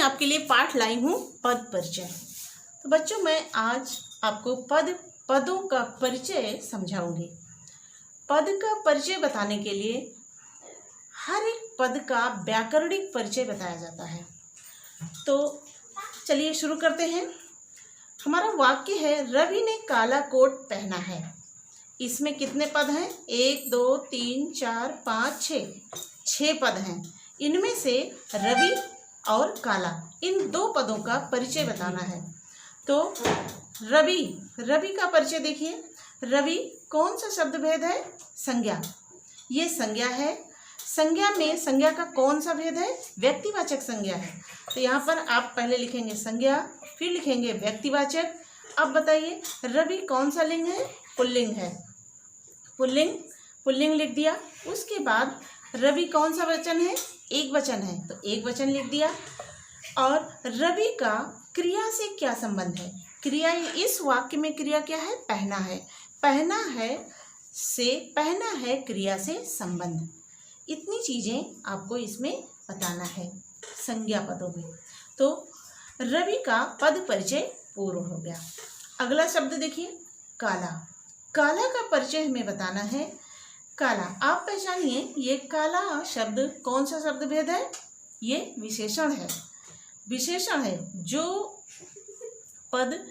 आपके लिए पाठ लाई हूँ पद परिचय। तो बच्चों, मैं आज आपको पदों का परिचय समझाऊंगी। पद का परिचय बताने के लिए हर एक पद का व्याकरणिक परिचय बताया जाता है। तो चलिए शुरू करते हैं। हमारा वाक्य है, रवि ने काला कोट पहना है। इसमें कितने पद हैं? 1 2 3 4 5 6 पद हैं। इनमें से रवि और काला, इन 2 पदों का परिचय बताना है। तो रवि का परिचय देखिए। रवि कौन सा शब्द भेद है? संज्ञा। ये संज्ञा है। संज्ञा में संज्ञा का कौन सा भेद है? व्यक्तिवाचक संज्ञा है। तो यहाँ पर आप पहले लिखेंगे संज्ञा, फिर लिखेंगे व्यक्तिवाचक। अब बताइए, रवि कौन सा लिंग है? पुल्लिंग है। पुल्लिंग लिख दिया। उसके बाद रवि कौन सा वचन है? एक वचन है, तो एक वचन लिख दिया। और रवि का क्रिया से क्या संबंध है? क्रिया, इस वाक्य में क्रिया क्या है? पहना है। पहना है क्रिया से संबंध। इतनी चीजें आपको इसमें बताना है संज्ञा पदों में। तो रवि का पद परिचय पूर्ण हो गया। अगला शब्द देखिए, काला। काला का परिचय हमें बताना है। काला, आप पहचानिए, ये काला शब्द कौन सा शब्द भेद है? ये विशेषण है। विशेषण है। जो पद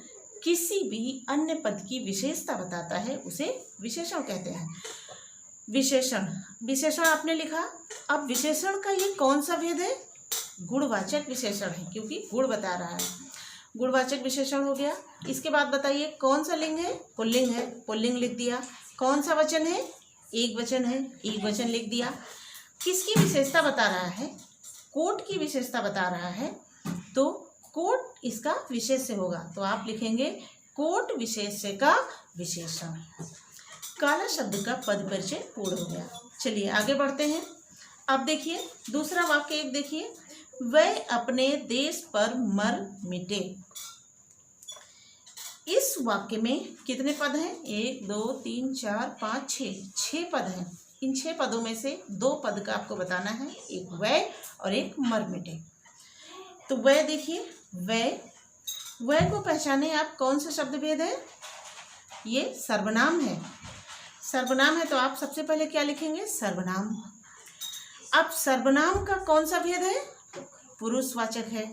किसी भी अन्य पद की विशेषता बताता है उसे विशेषण कहते हैं। विशेषण आपने लिखा। अब विशेषण का ये कौन सा भेद है? गुणवाचक विशेषण है, क्योंकि गुण बता रहा है। गुणवाचक विशेषण हो गया। इसके बाद बताइए कौन सा लिंग है? पुल्लिंग है। पुल्लिंग लिख दिया। कौन सा वचन है? एक वचन है। एक वचन लिख दिया। किसकी विशेषता बता रहा है? कोट की विशेषता बता रहा है। तो कोट इसका विशेष्य होगा, तो आप लिखेंगे कोट विशेष्य का विशेषण। काला शब्द का पद परिचय पूर्ण हो गया। चलिए आगे बढ़ते हैं। अब देखिए दूसरा वाक्य एक देखिए, वह अपने देश पर मर मिटे। इस वाक्य में कितने पद हैं? 1 2 3 4 5 6 पद हैं। इन 6 पदों में से 2 पद का आपको बताना है, एक वह और एक मर मिटे। तो वह देखिए, वह को पहचाने आप, कौन सा शब्द भेद है? ये सर्वनाम है। सर्वनाम है, तो आप सबसे पहले क्या लिखेंगे? सर्वनाम। अब सर्वनाम का कौन सा भेद है? पुरुषवाचक है।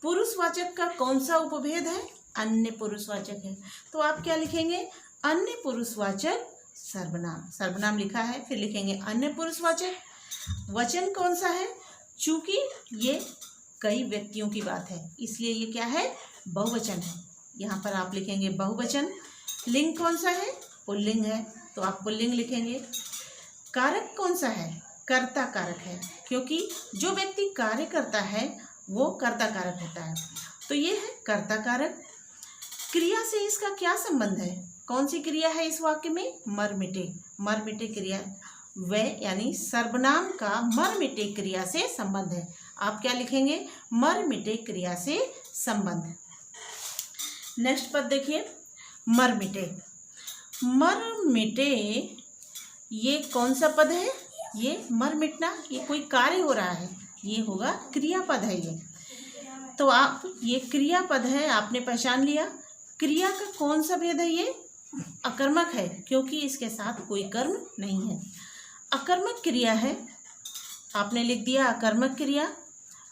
पुरुषवाचक का कौन सा उपभेद है? अन्य पुरुषवाचक है। तो आप क्या लिखेंगे? अन्य पुरुषवाचक सर्वनाम। सर्वनाम लिखा है, फिर लिखेंगे अन्य पुरुषवाचक। वचन कौन सा है? चूंकि ये कई व्यक्तियों की बात है, इसलिए ये क्या है? बहुवचन है। यहाँ पर आप लिखेंगे बहुवचन। लिंग कौन सा है? पुल्लिंग है, तो आप पुल्लिंग लिखेंगे। कारक कौन सा है? कर्ता कारक है, क्योंकि जो व्यक्ति कार्य करता है वो कर्ता कारक होता है, तो ये है कर्ता कारक। क्रिया से इसका क्या संबंध है? कौन सी क्रिया है इस वाक्य में? मर मिटे। मर मिटे क्रिया, वह यानी सर्वनाम का मर मिटे क्रिया से संबंध है। आप क्या लिखेंगे? मर मिटे क्रिया से संबंध। नेक्स्ट पद देखिए, मर मिटे। मर मिटे, ये कौन सा पद है? ये मर मिटना, ये कोई कार्य हो रहा है, ये होगा क्रियापद है ये। तो आप, ये क्रियापद है, आपने पहचान लिया। क्रिया का कौन सा भेद है? ये अकर्मक है, क्योंकि इसके साथ कोई कर्म नहीं है। अकर्मक क्रिया है, आपने लिख दिया अकर्मक क्रिया।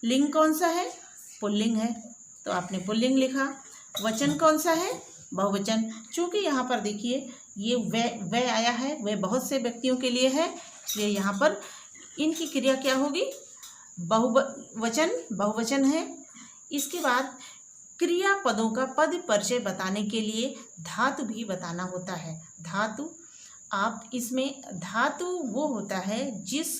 लिंग कौन सा है? पुल्लिंग है, तो आपने पुल्लिंग लिखा। वचन कौन सा है? बहुवचन। चूंकि यहाँ पर देखिए ये वह आया है, वह बहुत से व्यक्तियों के लिए है, इसलिए यहाँ पर इनकी क्रिया क्या होगी? बहुवचन है। इसके बाद क्रियापदों का पद परिचय बताने के लिए धातु भी बताना होता है। धातु, आप इसमें धातु वो होता है जिस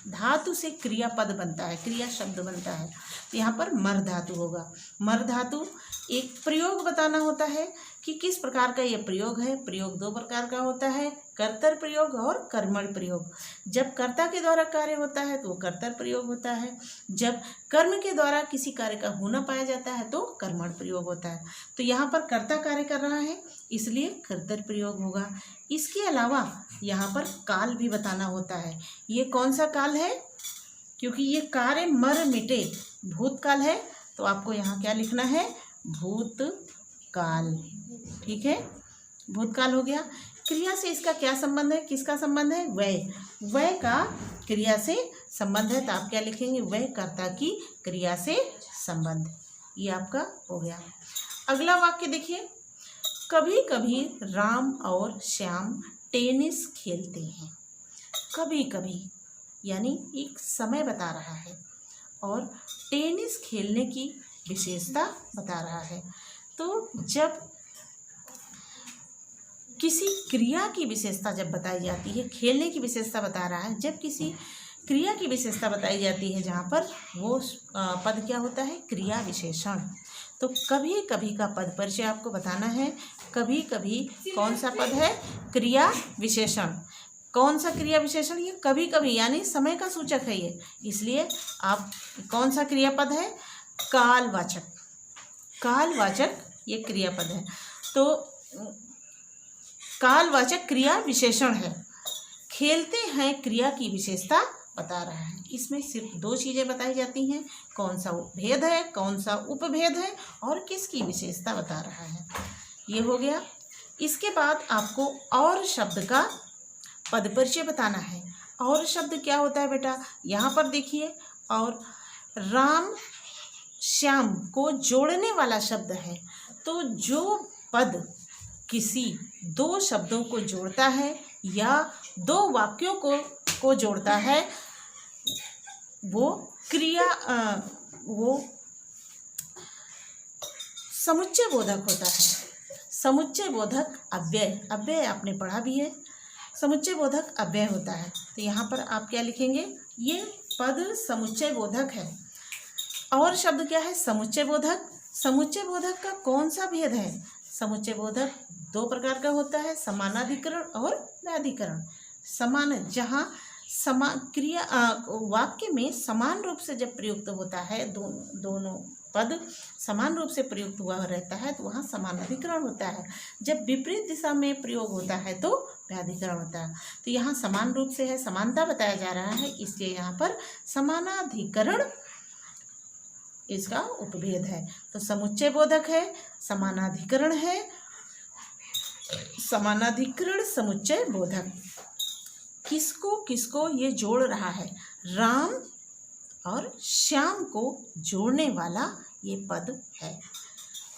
धातु से क्रियापद बनता है, क्रिया शब्द बनता है। तो यहाँ पर मर धातु होगा। मर धातु एक प्रयोग बताना होता है कि किस प्रकार का ये प्रयोग है। प्रयोग 2 प्रकार का होता है, कर्तृ प्रयोग और कर्मण प्रयोग। जब कर्ता के द्वारा कार्य होता है तो वो कर्तृ प्रयोग होता है, जब कर्म के द्वारा किसी कार्य का होना पाया जाता है तो कर्मण प्रयोग होता है। तो यहाँ पर कर्ता कार्य कर रहा है, इसलिए कर्तृ प्रयोग होगा। इसके अलावा यहाँ पर काल भी बताना होता है। ये कौन सा काल है? क्योंकि ये कार्य मर मिटे भूतकाल है, तो आपको यहाँ क्या लिखना है, भूतकाल। ठीक है, भूतकाल हो गया। क्रिया से इसका क्या संबंध है, किसका संबंध है, वय। वय का क्रिया से संबंध है, तो आप क्या लिखेंगे, वय कर्ता की क्रिया से संबंध। ये आपका हो गया। अगला वाक्य देखिए, कभी कभी राम और श्याम टेनिस खेलते हैं। कभी कभी यानी एक समय बता रहा है और टेनिस खेलने की विशेषता बता रहा है। तो जब किसी क्रिया की विशेषता जब बताई जाती है, खेलने की विशेषता बता रहा है, जब किसी क्रिया की विशेषता बताई जाती है जहाँ पर वो पद क्या होता है, क्रिया विशेषण। तो कभी कभी का पद परिचय आपको बताना है। कभी कभी कौन सा पद है, क्रिया विशेषण। कौन सा क्रिया विशेषण, ये कभी कभी यानी समय का सूचक है ये, इसलिए आप कौन सा क्रियापद है, कालवाचक। कालवाचक ये क्रियापद है, तो कालवाचक क्रिया विशेषण है। खेलते हैं क्रिया की विशेषता बता रहा है। इसमें सिर्फ दो चीज़ें बताई जाती हैं, कौन सा भेद है, कौन सा उपभेद है, और किसकी विशेषता बता रहा है। ये हो गया। इसके बाद आपको और शब्द का पद परिचय बताना है। और शब्द क्या होता है बेटा, यहाँ पर देखिए, और राम श्याम को जोड़ने वाला शब्द है। तो जो पद किसी दो शब्दों को जोड़ता है या दो वाक्यों को जोड़ता है, वो क्रिया वो समुच्चय बोधक होता है। समुच्चय बोधक अव्यय, अव्यय आपने पढ़ा भी है, समुच्चय बोधक अव्यय होता है। तो यहाँ पर आप क्या लिखेंगे, ये पद समुच्चय बोधक है। और शब्द क्या है, समुच्चय बोधक। समुच्चय बोधक का कौन सा भेद है, समुच्चय बोधक दो प्रकार का होता है, समानाधिकरण और व्याधिकरण। समान, जहाँ समान क्रिया वाक्य में समान रूप से जब प्रयुक्त होता है, दोनों पद समान रूप से प्रयुक्त हुआ रहता है, तो वहाँ समानाधिकरण होता है। जब विपरीत दिशा में प्रयोग होता है तो व्याधिकरण होता है। तो यहाँ समान रूप से है, समानता बताया जा रहा है, इसलिए यहाँ पर समानाधिकरण इसका उपभेद है। तो समुच्चय बोधक है, समानाधिकरण है, समानाधिकरण समुच्चय बोधक। किसको किसको ये जोड़ रहा है, राम और श्याम को जोड़ने वाला ये पद है।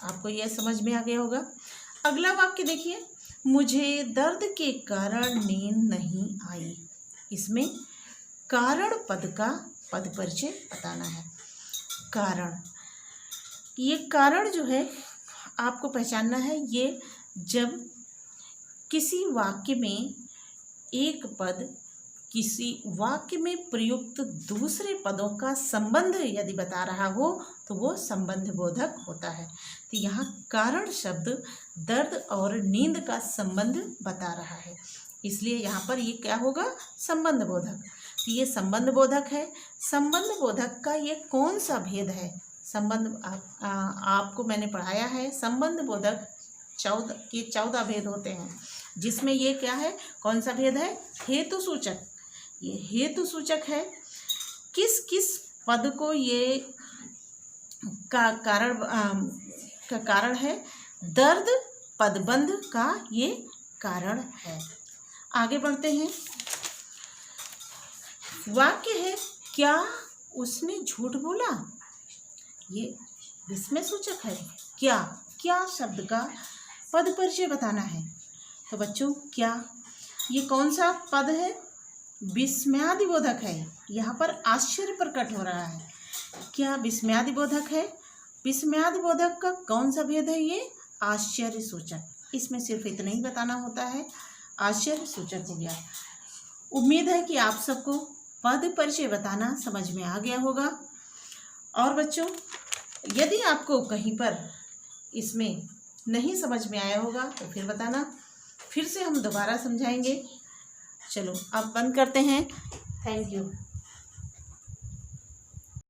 आपको यह समझ में आ गया होगा। अगला वाक्य देखिए, मुझे दर्द के कारण नींद नहीं आई। इसमें कारण पद का पद परिचय बताना है। कारण, ये कारण जो है आपको पहचानना है। ये जब किसी वाक्य में एक पद किसी वाक्य में प्रयुक्त दूसरे पदों का संबंध यदि बता रहा हो तो वो संबंध बोधक होता है। तो यहाँ कारण शब्द दर्द और नींद का संबंध बता रहा है, इसलिए यहाँ पर ये क्या होगा, संबंध बोधक। तो ये संबंध बोधक है। संबंध बोधक का ये कौन सा भेद है, संबंध आपको मैंने पढ़ाया है। संबंध बोधक 14 भेद होते हैं, जिसमें ये क्या है, कौन सा भेद है, हेतु सूचक। ये हेतु सूचक है। किस किस पद को ये का कारण है, दर्द पदबंध का ये कारण है। आगे बढ़ते हैं। वाक्य है, क्या उसने झूठ बोला। ये विस्मय सूचक है। क्या, क्या शब्द का पद परिचय बताना है। तो बच्चों क्या, ये कौन सा पद है, विस्मयादिबोधक है। यहाँ पर आश्चर्य प्रकट हो रहा है। क्या विस्मयादिबोधक है। विस्मयादिबोधक का कौन सा भेद है, ये आश्चर्य सूचक। इसमें सिर्फ इतना ही बताना होता है, आश्चर्य सूचक हो गया। उम्मीद है कि आप सबको पद परिचय बताना समझ में आ गया होगा। और बच्चों, यदि आपको कहीं पर इसमें नहीं समझ में आया होगा तो फिर बताना, फिर से हम दोबारा समझाएंगे। चलो अब बंद करते हैं। Thank you.